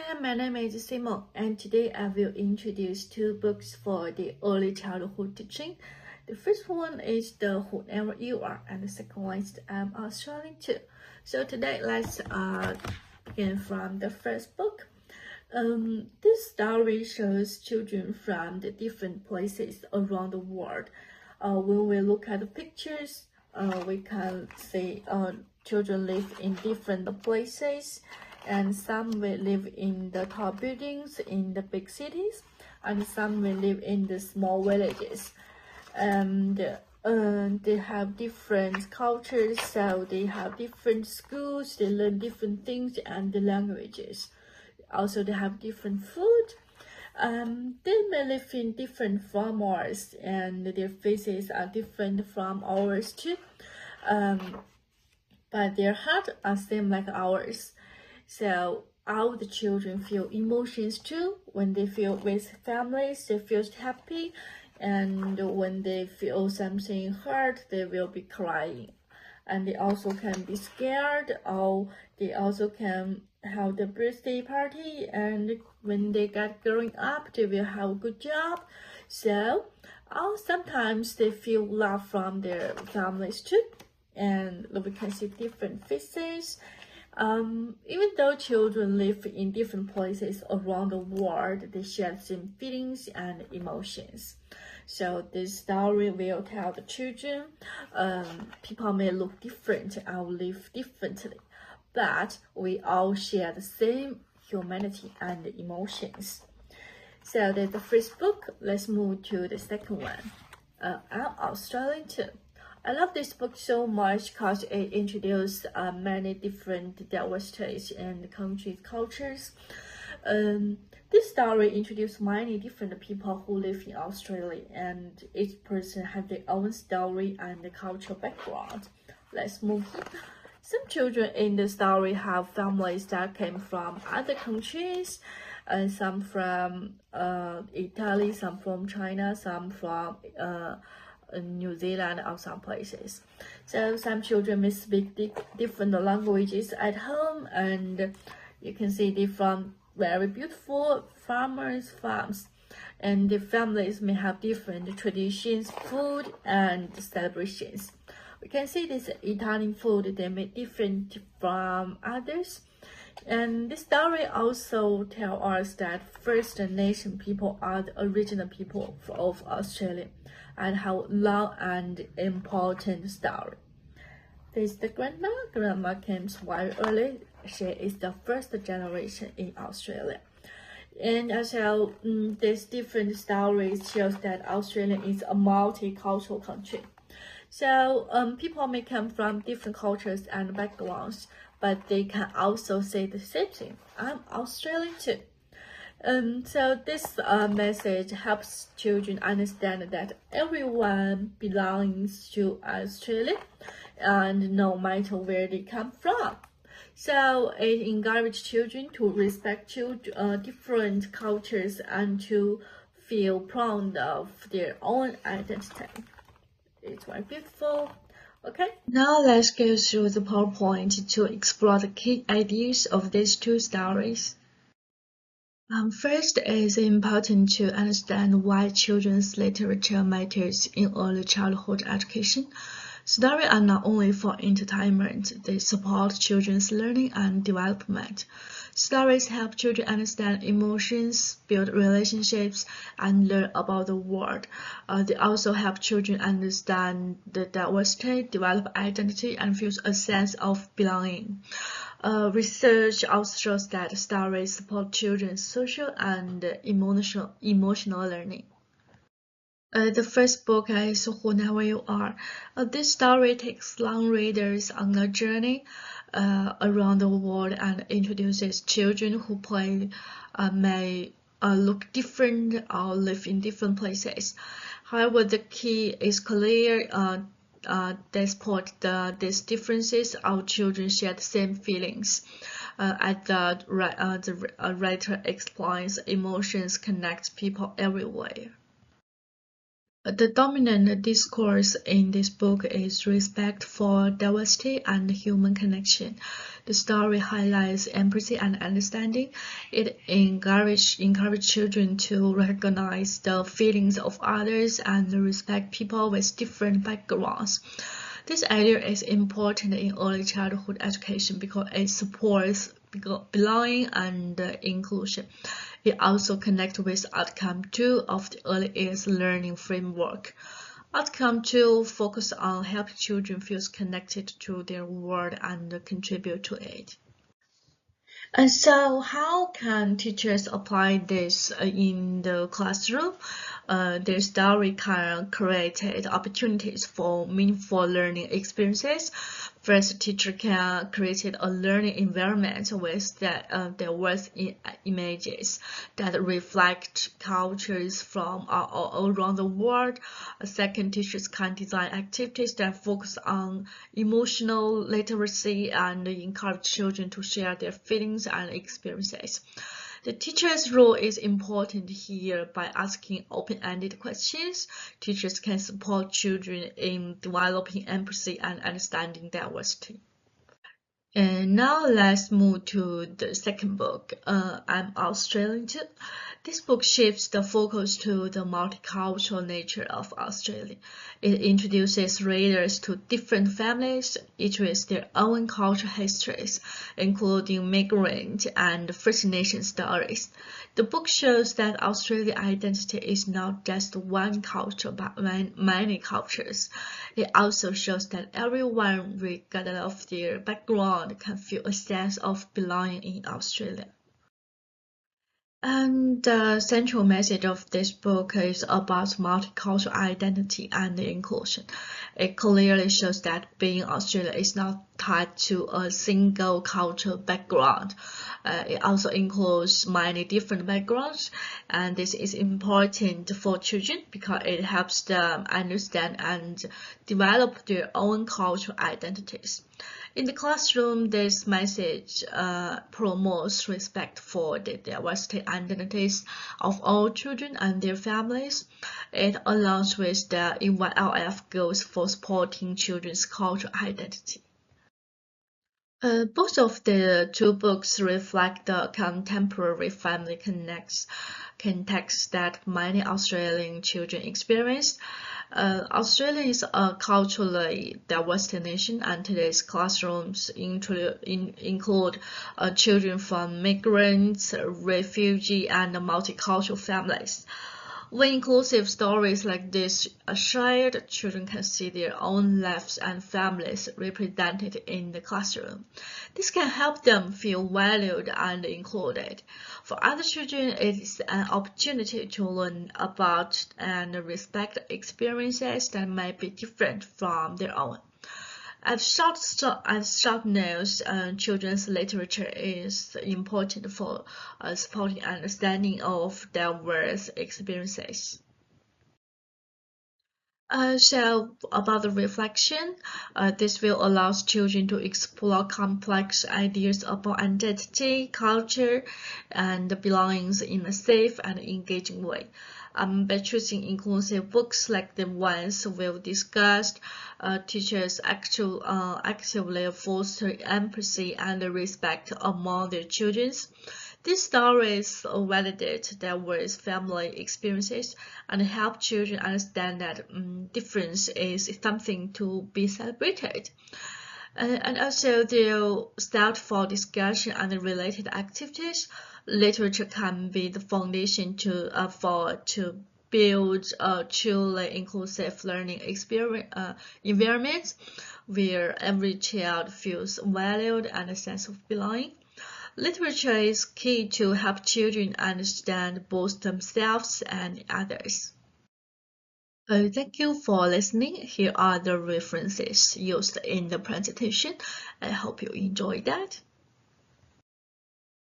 Hi, my name is Simeng, and today I will introduce two books for the early childhood teaching. The first one is the Whoever You Are, and the second one is I'm Australian Too. So today let's begin from the first book. This story shows children from the different places around the world. When we look at the pictures, we can see children live in different places, and some will live in the tall buildings in the big cities, and some will live in the small villages. And they have different cultures, so they have different schools, they learn different things and the languages. Also, they have different food. They may live in different from ours, and their faces are different from ours too. But their hearts are same like ours. So all the children feel emotions too. When they feel with families, they feel happy, and when they feel something hurt, they will be crying. And they also can be scared, or they also can have the birthday party, and when they get growing up, they will have a good job. So sometimes they feel love from their families too, and we can see different faces. Even though children live in different places around the world, they share the same feelings and emotions. So this story will tell the children, people may look different or live differently, but we all share the same humanity and emotions. So that's the first book. Let's move to the second one. I'm Australian Too. I love this book so much because it introduces many different diversities and countries' cultures. This story introduces many different people who live in Australia, and each person has their own story and cultural background. Let's move here. Some children in the story have families that came from other countries, and some from Italy, some from China, some from New Zealand, or some places. So some children may speak different languages at home, and you can see they from very beautiful farms, and the families may have different traditions, food, and celebrations. We can see this Italian food, they may different from others. And this story also tells us that First Nation people are the original people of Australia and have long and important story. This is the grandma. Grandma came very early. She is the first generation in Australia. And also, these different stories shows that Australia is a multicultural country. So people may come from different cultures and backgrounds, but they can also say the same thing. I'm Australian too. So this message helps children understand that everyone belongs to Australia, and no matter where they come from. So it encourages children to respect different cultures and to feel proud of their own identity. It's very beautiful. Okay, now let's go through the PowerPoint to explore the key ideas of these two stories. First, it is important to understand why children's literature matters in early childhood education. Stories are not only for entertainment, they support children's learning and development. Stories help children understand emotions, build relationships, and learn about the world. They also help children understand the diversity, develop identity, and feel a sense of belonging. Research also shows that stories support children's social and emotional learning. The first book is Whoever You Are. This story takes young readers on a journey around the world and introduces children who may look different or live in different places. However, the key is clear. Despite these differences, our children share the same feelings. As the writer explains, emotions connect people everywhere. The dominant discourse in this book is respect for diversity and human connection. The story highlights empathy and understanding. It encourages children to recognize the feelings of others and respect people with different backgrounds. This idea is important in early childhood education because it supports belonging and inclusion. It also connects with Outcome 2 of the Early Years Learning Framework. Outcome 2 focuses on helping children feel connected to their world and contribute to it. And so how can teachers apply this in the classroom? Their story can create opportunities for meaningful learning experiences. First, teacher can create a learning environment with diverse images that reflect cultures from all around the world. Second, teachers can design activities that focus on emotional literacy and encourage children to share their feelings and experiences. The teacher's role is important here by asking open-ended questions. Teachers can support children in developing empathy and understanding diversity. And now let's move to the second book, I'm Australian Too. This book shifts the focus to the multicultural nature of Australia. It introduces readers to different families, each with their own cultural histories, including migrant and First Nation stories. The book shows that Australian identity is not just one culture but many cultures. It also shows that everyone, regardless of their background, can feel a sense of belonging in Australia. And the central message of this book is about multicultural identity and inclusion. It clearly shows that being Australian is not tied to a single cultural background. It also includes many different backgrounds, and this is important for children because it helps them understand and develop their own cultural identities. In the classroom, this message promotes respect for the diversity identities of all children and their families. It aligns with the EYLF goals for supporting children's cultural identity. Both of the two books reflect the contemporary family context that many Australian children experience. Australia is a culturally diverse nation, and today's classrooms include children from migrants, refugee, and multicultural families. When inclusive stories like this are shared, children can see their own lives and families represented in the classroom. This can help them feel valued and included. For other children, it is an opportunity to learn about and respect experiences that may be different from their own. As short notes, children's literature is important for supporting understanding of diverse experiences. So about the reflection, this will allow children to explore complex ideas about identity, culture, and belongings in a safe and engaging way. By choosing inclusive books like the ones we've discussed, teachers actively foster empathy and respect among their children. These stories validate diverse family experiences and help children understand that difference is something to be celebrated. And also, they'll start for discussion and related activities. Literature can be the foundation to build a truly inclusive learning environment where every child feels valued and a sense of belonging. Literature is key to help children understand both themselves and others. Thank you for listening. Here are the references used in the presentation. I hope you enjoyed that.